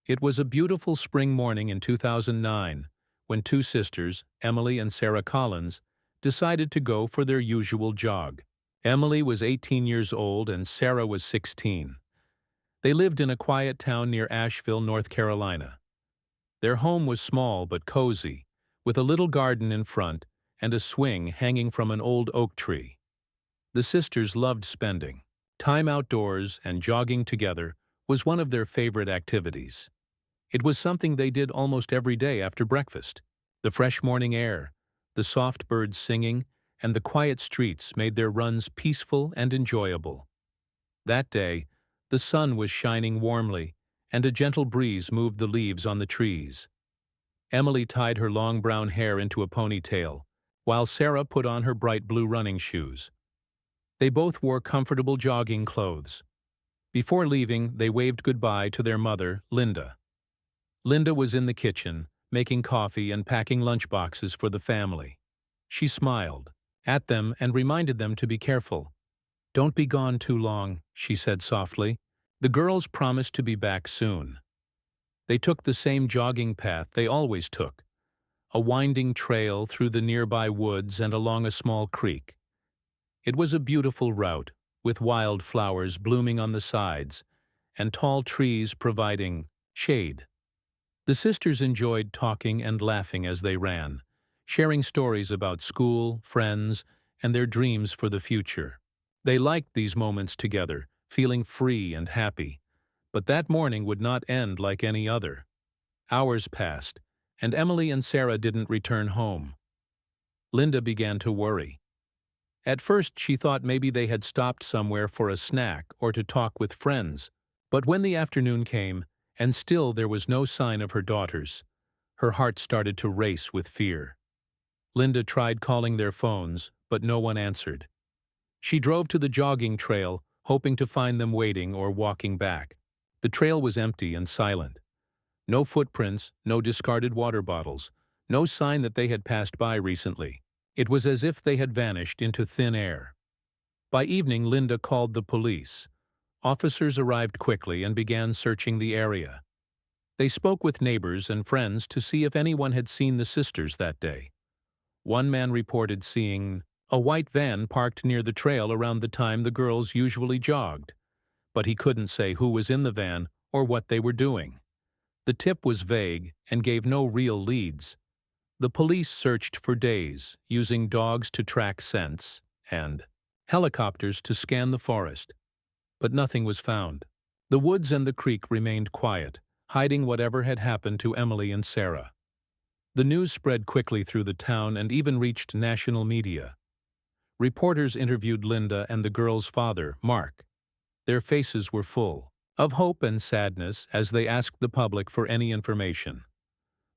It was a beautiful spring morning in 2009 when two sisters, Emily and Sarah Collins, decided to go for their usual jog. Emily was 18 years old and Sarah was 16. They lived in a quiet town near Asheville, North Carolina. Their home was small but cozy, with a little garden in front and a swing hanging from an old oak tree. The sisters loved spending time outdoors, and jogging together was one of their favorite activities. It was something they did almost every day after breakfast. The fresh morning air, the soft birds singing, and the quiet streets made their runs peaceful and enjoyable. That day, the sun was shining warmly, and a gentle breeze moved the leaves on the trees. Emily tied her long brown hair into a ponytail, while Sarah put on her bright blue running shoes. They both wore comfortable jogging clothes. Before leaving, they waved goodbye to their mother, Linda. Linda was in the kitchen, making coffee and packing lunchboxes for the family. She smiled at them and reminded them to be careful. "Don't be gone too long," she said softly. The girls promised to be back soon. They took the same jogging path they always took, a winding trail through the nearby woods and along a small creek. It was a beautiful route, with wildflowers blooming on the sides and tall trees providing shade. The sisters enjoyed talking and laughing as they ran, sharing stories about school, friends, and their dreams for the future. They liked these moments together, feeling free and happy. But that morning would not end like any other. Hours passed, and Emily and Sarah didn't return home. Linda began to worry. At first she thought maybe they had stopped somewhere for a snack or to talk with friends. But when the afternoon came, and still there was no sign of her daughters, her heart started to race with fear. Linda tried calling their phones, but no one answered. She drove to the jogging trail, hoping to find them waiting or walking back. The trail was empty and silent. No footprints, no discarded water bottles, no sign that they had passed by recently. It was as if they had vanished into thin air. By evening, Linda called the police. Officers arrived quickly and began searching the area. They spoke with neighbors and friends to see if anyone had seen the sisters that day. One man reported seeing a white van parked near the trail around the time the girls usually jogged, but he couldn't say who was in the van or what they were doing. The tip was vague and gave no real leads. The police searched for days, using dogs to track scents and helicopters to scan the forest. But nothing was found. The woods and the creek remained quiet, hiding whatever had happened to Emily and Sarah. The news spread quickly through the town and even reached national media. Reporters interviewed Linda and the girls' father, Mark. Their faces were full of hope and sadness as they asked the public for any information.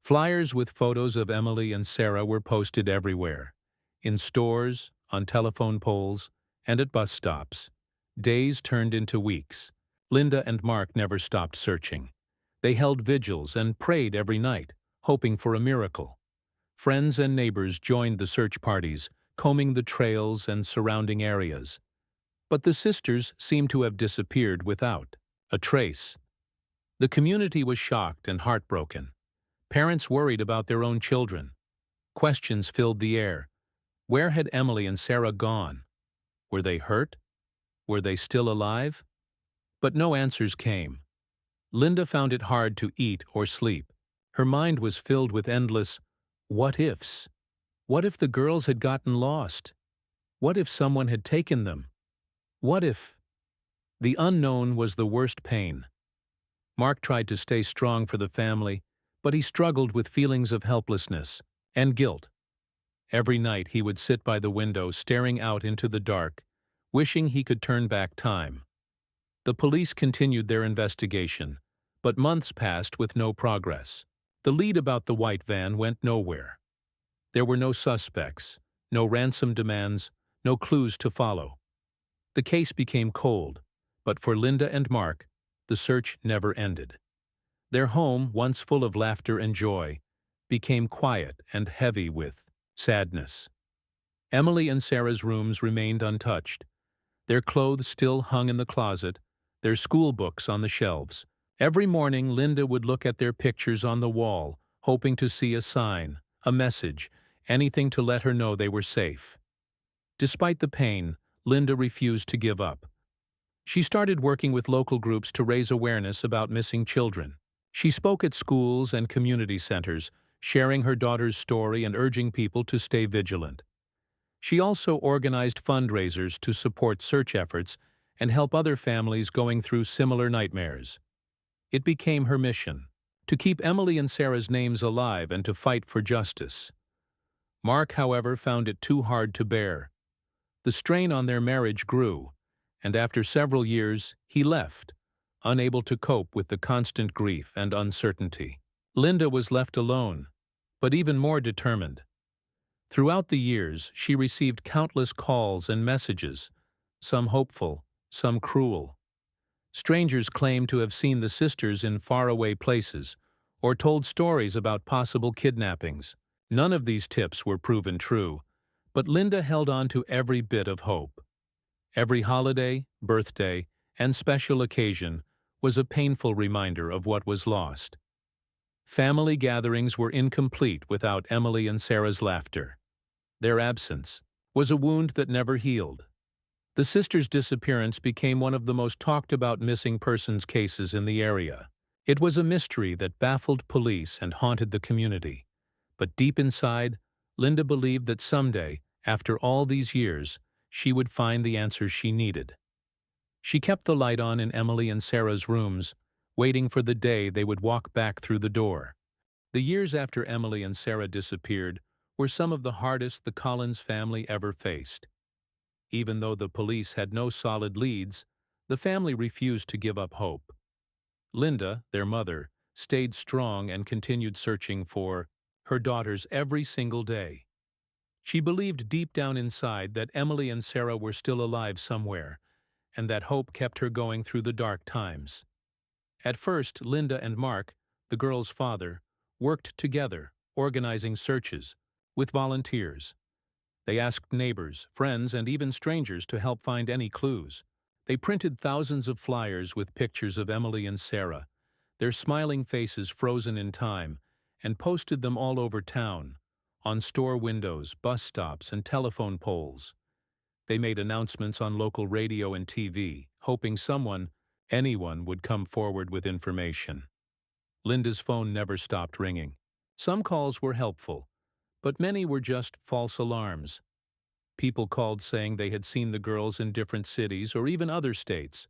Flyers with photos of Emily and Sarah were posted everywhere, in stores, on telephone poles, and at bus stops. Days turned into weeks. Linda and Mark never stopped searching. They held vigils and prayed every night, hoping for a miracle. Friends and neighbors joined the search parties, combing the trails and surrounding areas. But the sisters seemed to have disappeared without a trace. The community was shocked and heartbroken. Parents worried about their own children. Questions filled the air. Where had Emily and Sarah gone? Were they hurt? Were they still alive? But no answers came. Linda found it hard to eat or sleep. Her mind was filled with endless what-ifs. What if the girls had gotten lost? What if someone had taken them? What if? The unknown was the worst pain. Mark tried to stay strong for the family, but he struggled with feelings of helplessness and guilt. Every night he would sit by the window staring out into the dark, wishing he could turn back time. The police continued their investigation, but months passed with no progress. The lead about the white van went nowhere. There were no suspects, no ransom demands, no clues to follow. The case became cold, but for Linda and Mark, the search never ended. Their home, once full of laughter and joy, became quiet and heavy with sadness. Emily and Sarah's rooms remained untouched. Their clothes still hung in the closet, their school books on the shelves, Every morning, Linda would look at their pictures on the wall, hoping to see a sign, a message, anything to let her know they were safe. Despite the pain, Linda refused to give up. She started working with local groups to raise awareness about missing children. She spoke at schools and community centers, sharing her daughter's story and urging people to stay vigilant. She also organized fundraisers to support search efforts and help other families going through similar nightmares. It became her mission to keep Emily and Sarah's names alive and to fight for justice. Mark, however, found it too hard to bear. The strain on their marriage grew, and after several years, he left, unable to cope with the constant grief and uncertainty. Linda was left alone, but even more determined. Throughout the years, she received countless calls and messages, some hopeful, some cruel. Strangers claimed to have seen the sisters in faraway places, or told stories about possible kidnappings. None of these tips were proven true, but Linda held on to every bit of hope. Every holiday, birthday, and special occasion was a painful reminder of what was lost. Family gatherings were incomplete without Emily and Sarah's laughter. Their absence was a wound that never healed. The sisters' disappearance became one of the most talked-about missing persons cases in the area. It was a mystery that baffled police and haunted the community. But deep inside, Linda believed that someday, after all these years, she would find the answers she needed. She kept the light on in Emily and Sarah's rooms, waiting for the day they would walk back through the door. The years after Emily and Sarah disappeared were some of the hardest the Collins family ever faced. Even though the police had no solid leads, the family refused to give up hope. Linda, their mother, stayed strong and continued searching for her daughters every single day. She believed deep down inside that Emily and Sarah were still alive somewhere, and that hope kept her going through the dark times. At first, Linda and Mark, the girl's father, worked together, organizing searches, with volunteers. They asked neighbors, friends, and even strangers to help find any clues. They printed thousands of flyers with pictures of Emily and Sarah, their smiling faces frozen in time, and posted them all over town, on store windows, bus stops, and telephone poles. They made announcements on local radio and TV, hoping anyone would come forward with information. Linda's phone never stopped ringing. Some calls were helpful, but many were just false alarms. People called saying they had seen the girls in different cities or even other states,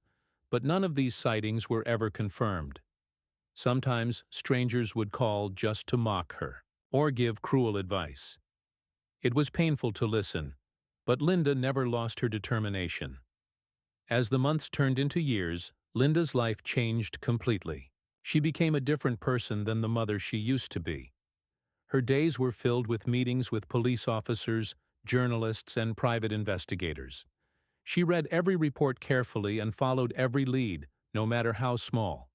but none of these sightings were ever confirmed. Sometimes strangers would call just to mock her or give cruel advice. It was painful to listen, but Linda never lost her determination. As the months turned into years, Linda's life changed completely. She became a different person than the mother she used to be. Her days were filled with meetings with police officers, journalists, and private investigators. She read every report carefully and followed every lead, no matter how small.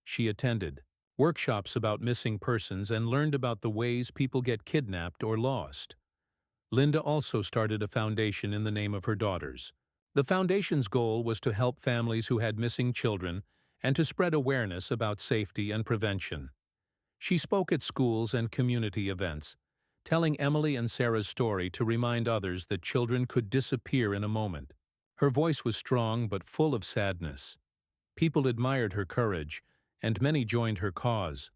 She attended workshops about missing persons and learned about the ways people get kidnapped or lost. Linda also started a foundation in the name of her daughters. The foundation's goal was to help families who had missing children and to spread awareness about safety and prevention. She spoke at schools and community events, telling Emily and Sarah's story to remind others that children could disappear in a moment. Her voice was strong but full of sadness. People admired her courage, and many joined her cause.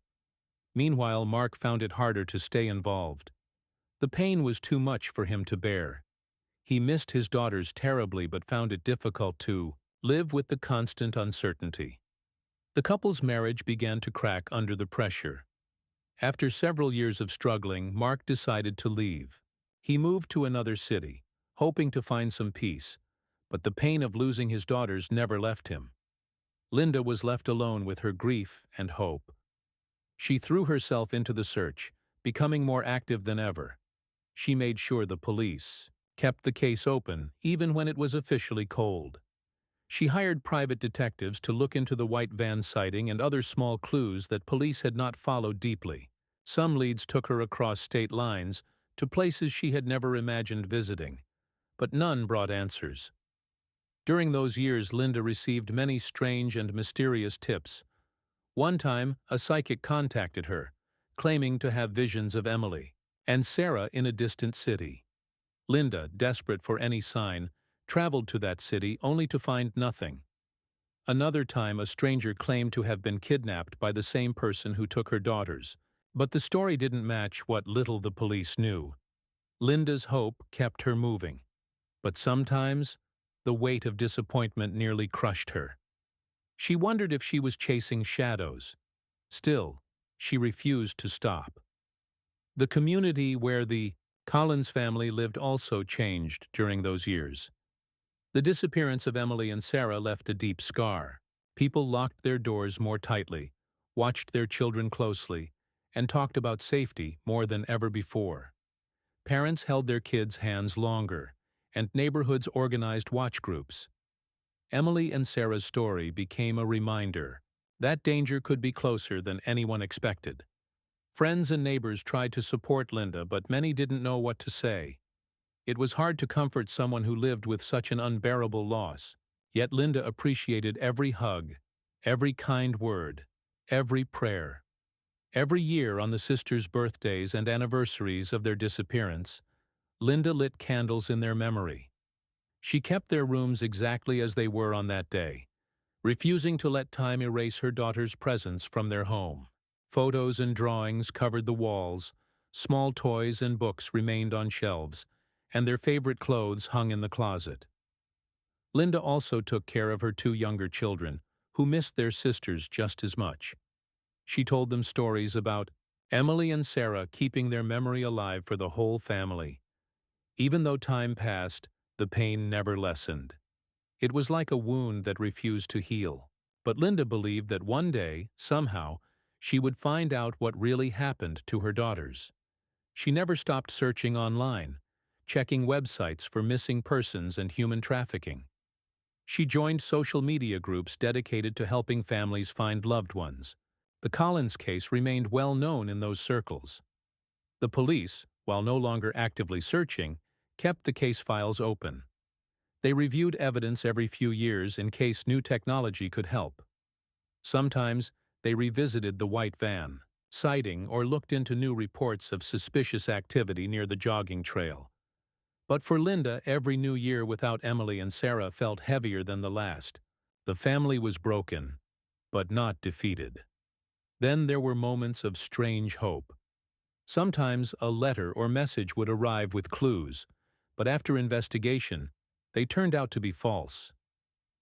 Meanwhile, Mark found it harder to stay involved. The pain was too much for him to bear. He missed his daughters terribly but found it difficult to live with the constant uncertainty. The couple's marriage began to crack under the pressure. After several years of struggling, Mark decided to leave. He moved to another city, hoping to find some peace, but the pain of losing his daughters never left him. Linda was left alone with her grief and hope. She threw herself into the search, becoming more active than ever. She made sure the police kept the case open, even when it was officially cold. She hired private detectives to look into the white van sighting and other small clues that police had not followed deeply. Some leads took her across state lines to places she had never imagined visiting, but none brought answers. During those years, Linda received many strange and mysterious tips. One time, a psychic contacted her, claiming to have visions of Emily and Sarah in a distant city. Linda, desperate for any sign, traveled to that city only to find nothing. Another time, a stranger claimed to have been kidnapped by the same person who took her daughters, but the story didn't match what little the police knew. Linda's hope kept her moving, but sometimes the weight of disappointment nearly crushed her. She wondered if she was chasing shadows. Still, she refused to stop. The community where the Collins family lived also changed during those years. The disappearance of Emily and Sarah left a deep scar. People locked their doors more tightly, watched their children closely, and talked about safety more than ever before. Parents held their kids' hands longer, and neighborhoods organized watch groups. Emily and Sarah's story became a reminder that danger could be closer than anyone expected. Friends and neighbors tried to support Linda, but many didn't know what to say. It was hard to comfort someone who lived with such an unbearable loss. Yet Linda appreciated every hug, every kind word, every prayer. Every year on the sisters' birthdays and anniversaries of their disappearance, Linda lit candles in their memory. She kept their rooms exactly as they were on that day, refusing to let time erase her daughter's presence from their home. Photos and drawings covered the walls, small toys and books remained on shelves, and their favorite clothes hung in the closet. Linda also took care of her two younger children, who missed their sisters just as much. She told them stories about Emily and Sarah, keeping their memory alive for the whole family. Even though time passed, the pain never lessened. It was like a wound that refused to heal. But Linda believed that one day, somehow, she would find out what really happened to her daughters. She never stopped searching online, checking websites for missing persons and human trafficking. She joined social media groups dedicated to helping families find loved ones. The Collins case remained well known in those circles. The police, while no longer actively searching, kept the case files open. They reviewed evidence every few years in case new technology could help. Sometimes they revisited the white van, citing or looked into new reports of suspicious activity near the jogging trail. But for Linda, every new year without Emily and Sarah felt heavier than the last. The family was broken, but not defeated. Then there were moments of strange hope. Sometimes a letter or message would arrive with clues, but after investigation, they turned out to be false.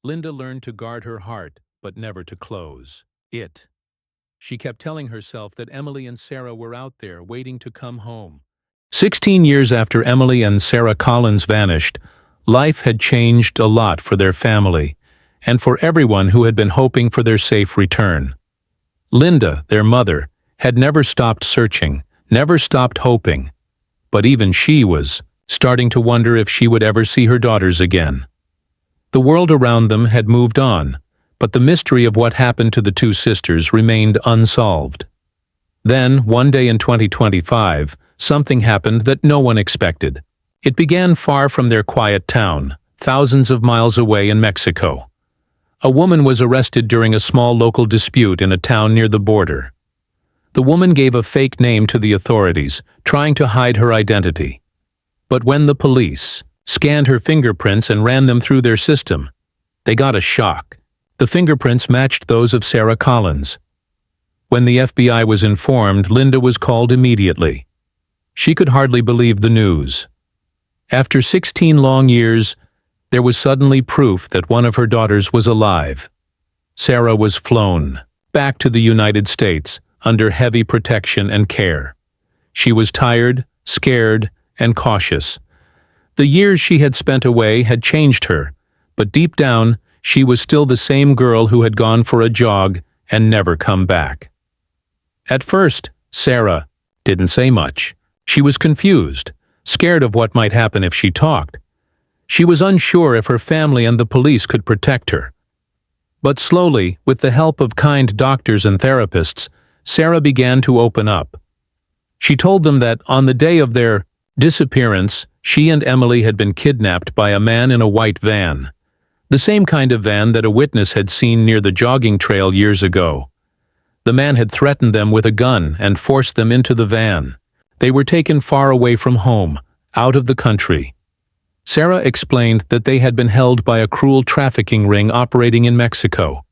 Linda learned to guard her heart, but never to close it. She kept telling herself that Emily and Sarah were out there waiting to come home. 16 years after Emily and Sarah Collins vanished, life had changed a lot for their family, and for everyone who had been hoping for their safe return. Linda, their mother, had never stopped searching, never stopped hoping, but even she was starting to wonder if she would ever see her daughters again. The world around them had moved on, but the mystery of what happened to the two sisters remained unsolved. Then, one day in 2025, something happened that no one expected. It began far from their quiet town, thousands of miles away in Mexico. A woman was arrested during a small local dispute in a town near the border. The woman gave a fake name to the authorities, trying to hide her identity. But when the police scanned her fingerprints and ran them through their system, they got a shock. The fingerprints matched those of Sarah Collins. When the FBI was informed, Linda was called immediately. She could hardly believe the news. After 16 long years, there was suddenly proof that one of her daughters was alive. Sarah was flown back to the United States under heavy protection and care. She was tired, scared, and cautious. The years she had spent away had changed her, but deep down, she was still the same girl who had gone for a jog and never come back. At first, Sarah didn't say much. She was confused, scared of what might happen if she talked. She was unsure if her family and the police could protect her. But slowly, with the help of kind doctors and therapists, Sarah began to open up. She told them that on the day of their disappearance, she and Emily had been kidnapped by a man in a white van, the same kind of van that a witness had seen near the jogging trail years ago. The man had threatened them with a gun and forced them into the van. They were taken far away from home, out of the country. Sarah explained that they had been held by a cruel trafficking ring operating in Mexico.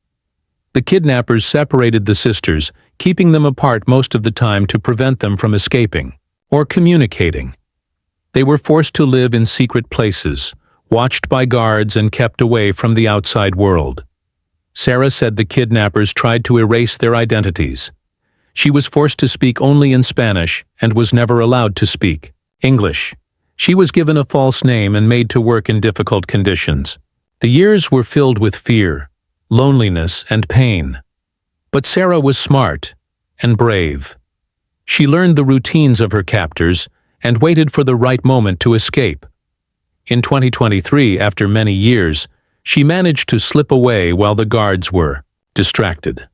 The kidnappers separated the sisters, keeping them apart most of the time to prevent them from escaping or communicating. They were forced to live in secret places, watched by guards and kept away from the outside world. Sarah said the kidnappers tried to erase their identities. She was forced to speak only in Spanish and was never allowed to speak English. She was given a false name and made to work in difficult conditions. The years were filled with fear, loneliness, and pain. But Sarah was smart and brave. She learned the routines of her captors and waited for the right moment to escape. In 2023, after many years, she managed to slip away while the guards were distracted.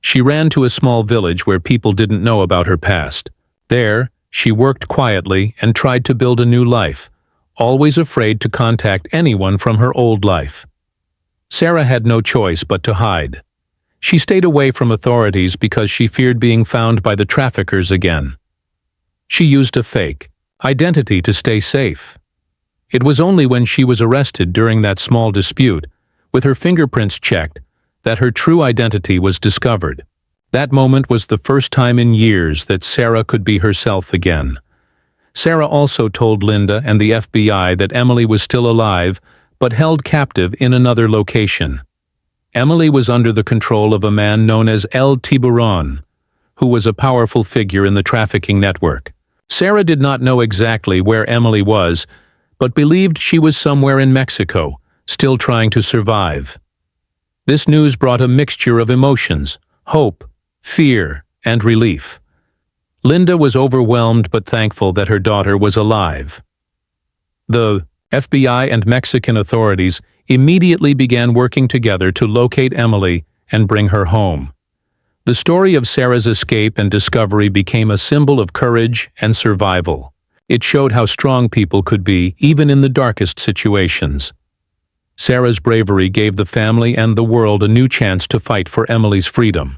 She ran to a small village where people didn't know about her past. There, she worked quietly and tried to build a new life, always afraid to contact anyone from her old life. Sarah had no choice but to hide. She stayed away from authorities because she feared being found by the traffickers again. She used a fake identity to stay safe. It was only when she was arrested during that small dispute, with her fingerprints checked, that her true identity was discovered. That moment was the first time in years that Sarah could be herself again. Sarah also told Linda and the FBI that Emily was still alive, but held captive in another location. Emily was under the control of a man known as El Tiburon, who was a powerful figure in the trafficking network. Sarah did not know exactly where Emily was, but believed she was somewhere in Mexico, still trying to survive. This news brought a mixture of emotions: hope, fear, and relief. Linda was overwhelmed but thankful that her daughter was alive. The FBI and Mexican authorities immediately began working together to locate Emily and bring her home. The story of Sarah's escape and discovery became a symbol of courage and survival. It showed how strong people could be, even in the darkest situations. Sarah's bravery gave the family and the world a new chance to fight for Emily's freedom.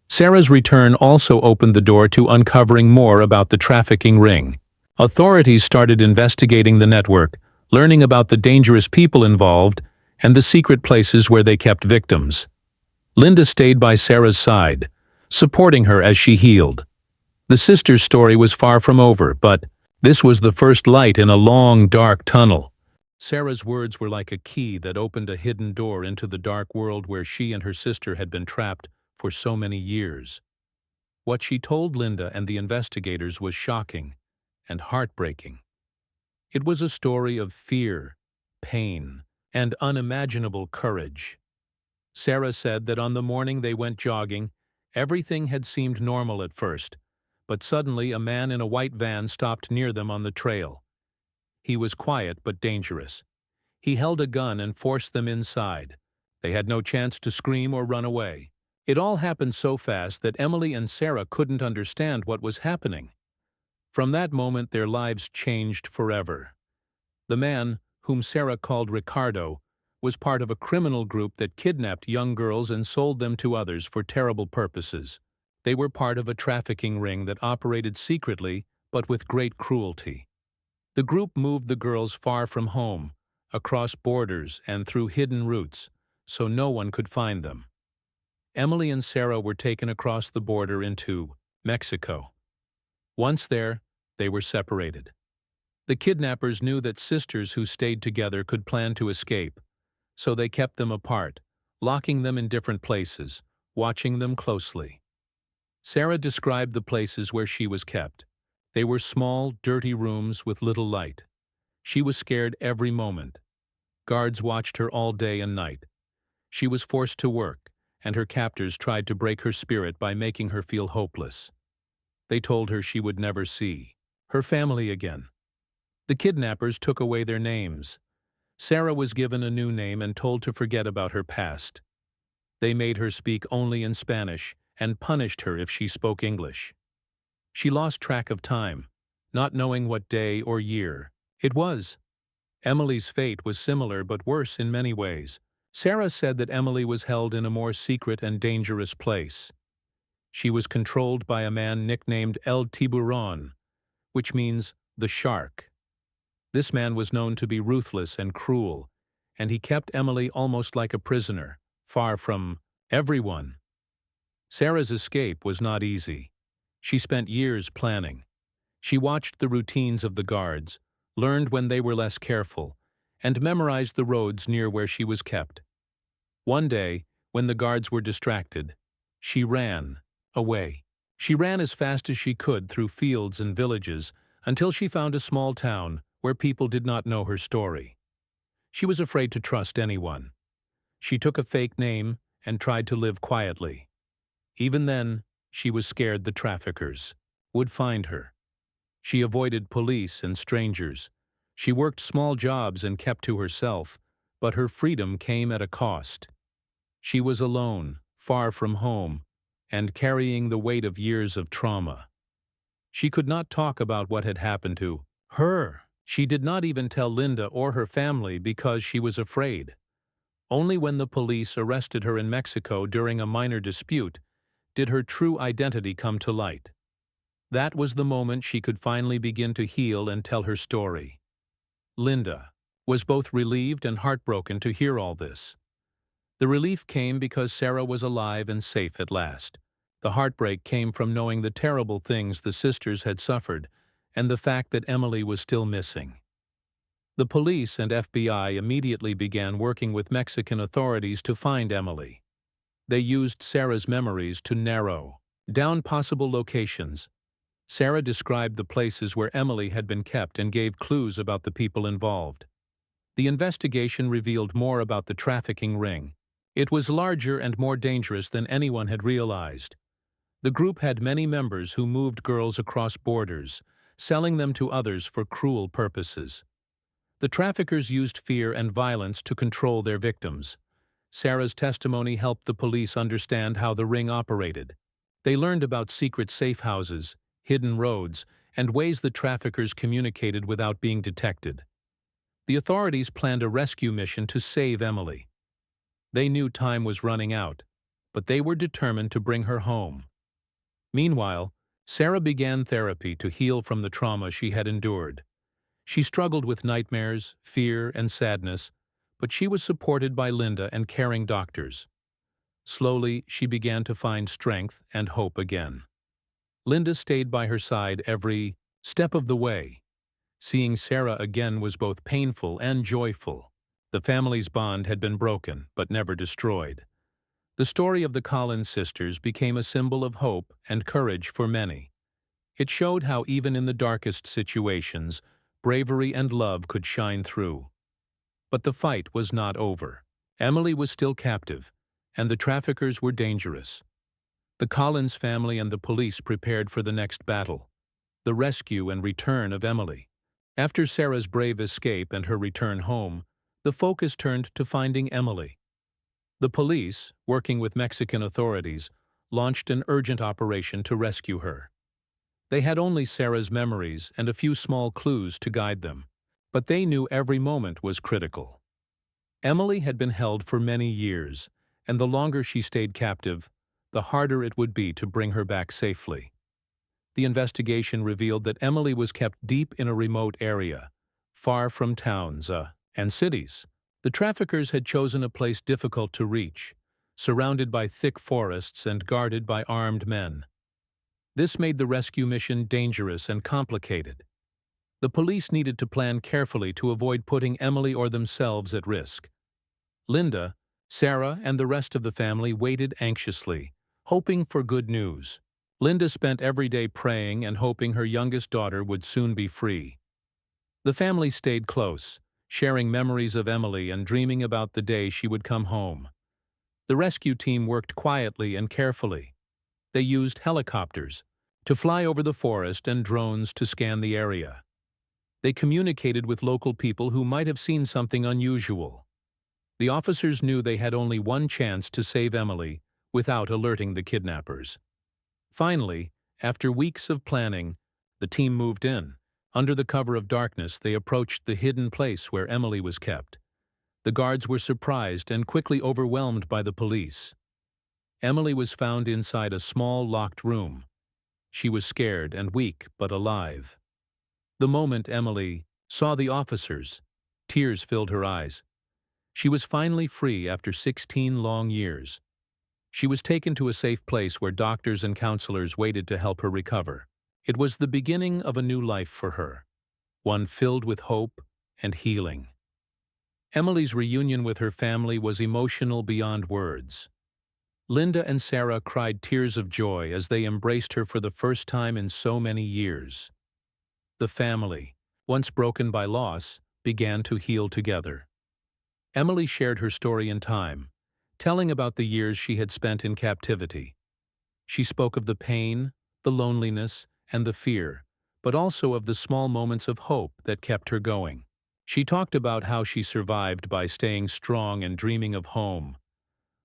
Sarah's return also opened the door to uncovering more about the trafficking ring. Authorities started investigating the network, learning about the dangerous people involved and the secret places where they kept victims. Linda stayed by Sarah's side, supporting her as she healed. The sisters' story was far from over, but this was the first light in a long, dark tunnel. Sarah's words were like a key that opened a hidden door into the dark world where she and her sister had been trapped for so many years. What she told Linda and the investigators was shocking and heartbreaking. It was a story of fear, pain, and unimaginable courage. Sarah said that on the morning they went jogging, everything had seemed normal at first, but suddenly a man in a white van stopped near them on the trail. He was quiet but dangerous. He held a gun and forced them inside. They had no chance to scream or run away. It all happened so fast that Emily and Sarah couldn't understand what was happening. From that moment, their lives changed forever. The man, whom Sarah called Ricardo, was part of a criminal group that kidnapped young girls and sold them to others for terrible purposes. They were part of a trafficking ring that operated secretly but with great cruelty. The group moved the girls far from home, across borders and through hidden routes, so no one could find them. Emily and Sarah were taken across the border into Mexico. Once there, they were separated. The kidnappers knew that sisters who stayed together could plan to escape, so they kept them apart, locking them in different places, watching them closely. Sarah described the places where she was kept. They were small, dirty rooms with little light. She was scared every moment. Guards watched her all day and night. She was forced to work, and her captors tried to break her spirit by making her feel hopeless. They told her she would never see her family again. The kidnappers took away their names. Sarah was given a new name and told to forget about her past. They made her speak only in Spanish and punished her if she spoke English. She lost track of time, not knowing what day or year it was. Emily's fate was similar but worse in many ways. Sarah said that Emily was held in a more secret and dangerous place. She was controlled by a man nicknamed El Tiburon, which means the shark. This man was known to be ruthless and cruel, and he kept Emily almost like a prisoner, far from everyone. Sarah's escape was not easy. She spent years planning. She watched the routines of the guards, learned when they were less careful, and memorized the roads near where she was kept. One day, when the guards were distracted, she ran away. She ran as fast as she could through fields and villages until she found a small town where people did not know her story. She was afraid to trust anyone. She took a fake name and tried to live quietly. Even then, she was scared the traffickers would find her. She avoided police and strangers. She worked small jobs and kept to herself, but her freedom came at a cost. She was alone, far from home, and carrying the weight of years of trauma. She could not talk about what had happened to her. She did not even tell Linda or her family because she was afraid. Only when the police arrested her in Mexico during a minor dispute did her true identity come to light. That was the moment she could finally begin to heal and tell her story. Linda was both relieved and heartbroken to hear all this. The relief came because Sarah was alive and safe at last. The heartbreak came from knowing the terrible things the sisters had suffered and the fact that Emily was still missing. The police and FBI immediately began working with Mexican authorities to find Emily. They used Sarah's memories to narrow down possible locations. Sarah described the places where Emily had been kept and gave clues about the people involved. The investigation revealed more about the trafficking ring. It was larger and more dangerous than anyone had realized. The group had many members who moved girls across borders, selling them to others for cruel purposes. The traffickers used fear and violence to control their victims. Sarah's testimony helped the police understand how the ring operated. They learned about secret safe houses, hidden roads, and ways the traffickers communicated without being detected. The authorities planned a rescue mission to save Emily. They knew time was running out, but they were determined to bring her home. Meanwhile, Sarah began therapy to heal from the trauma she had endured. She struggled with nightmares, fear, and sadness, but she was supported by Linda and caring doctors. Slowly, she began to find strength and hope again. Linda stayed by her side every step of the way. Seeing Sarah again was both painful and joyful. The family's bond had been broken, but never destroyed. The story of the Collins sisters became a symbol of hope and courage for many. It showed how even in the darkest situations, bravery and love could shine through. But the fight was not over. Emily was still captive, and the traffickers were dangerous. The Collins family and the police prepared for the next battle, the rescue and return of Emily. After Sarah's brave escape and her return home, the focus turned to finding Emily. The police, working with Mexican authorities, launched an urgent operation to rescue her. They had only Sarah's memories and a few small clues to guide them, but they knew every moment was critical. Emily had been held for many years, and the longer she stayed captive, the harder it would be to bring her back safely. The investigation revealed that Emily was kept deep in a remote area, far from towns and cities. The traffickers had chosen a place difficult to reach, surrounded by thick forests and guarded by armed men. This made the rescue mission dangerous and complicated. The police needed to plan carefully to avoid putting Emily or themselves at risk. Linda, Sarah, and the rest of the family waited anxiously, hoping for good news. Linda spent every day praying and hoping her youngest daughter would soon be free. The family stayed close, sharing memories of Emily and dreaming about the day she would come home. The rescue team worked quietly and carefully. They used helicopters to fly over the forest and drones to scan the area. They communicated with local people who might have seen something unusual. The officers knew they had only one chance to save Emily without alerting the kidnappers. Finally, after weeks of planning, the team moved in. Under the cover of darkness, they approached the hidden place where Emily was kept. The guards were surprised and quickly overwhelmed by the police. Emily was found inside a small locked room. She was scared and weak, but alive. The moment Emily saw the officers, tears filled her eyes. She was finally free after 16 long years. She was taken to a safe place where doctors and counselors waited to help her recover. It was the beginning of a new life for her, one filled with hope and healing. Emily's reunion with her family was emotional beyond words. Linda and Sarah cried tears of joy as they embraced her for the first time in so many years. The family, once broken by loss, began to heal together. Emily shared her story in time, telling about the years she had spent in captivity. She spoke of the pain, the loneliness, and the fear, but also of the small moments of hope that kept her going. She talked about how she survived by staying strong and dreaming of home.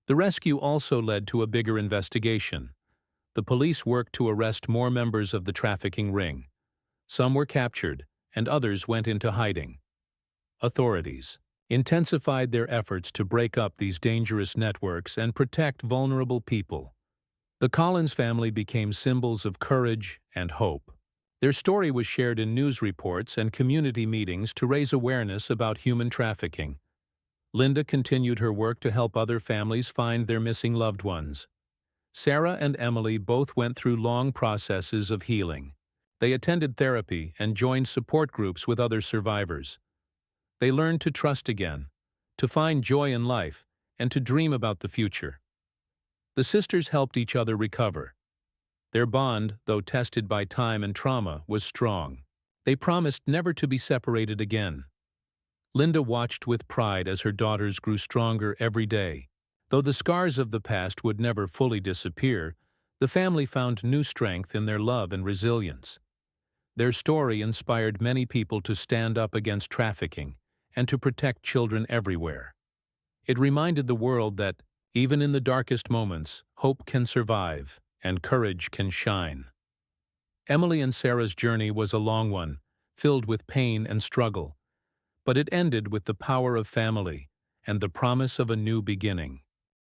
The rescue also led to a bigger investigation. The police worked to arrest more members of the trafficking ring. Some were captured, and others went into hiding. Authorities intensified their efforts to break up these dangerous networks and protect vulnerable people. The Collins family became symbols of courage and hope. Their story was shared in news reports and community meetings to raise awareness about human trafficking. Linda continued her work to help other families find their missing loved ones. Sarah and Emily both went through long processes of healing. They attended therapy and joined support groups with other survivors. They learned to trust again, to find joy in life, and to dream about the future. The sisters helped each other recover. Their bond, though tested by time and trauma, was strong. They promised never to be separated again. Linda watched with pride as her daughters grew stronger every day. Though the scars of the past would never fully disappear, the family found new strength in their love and resilience. Their story inspired many people to stand up against trafficking and to protect children everywhere. It reminded the world that, even in the darkest moments, hope can survive and courage can shine. Emily and Sarah's journey was a long one, filled with pain and struggle, but it ended with the power of family and the promise of a new beginning.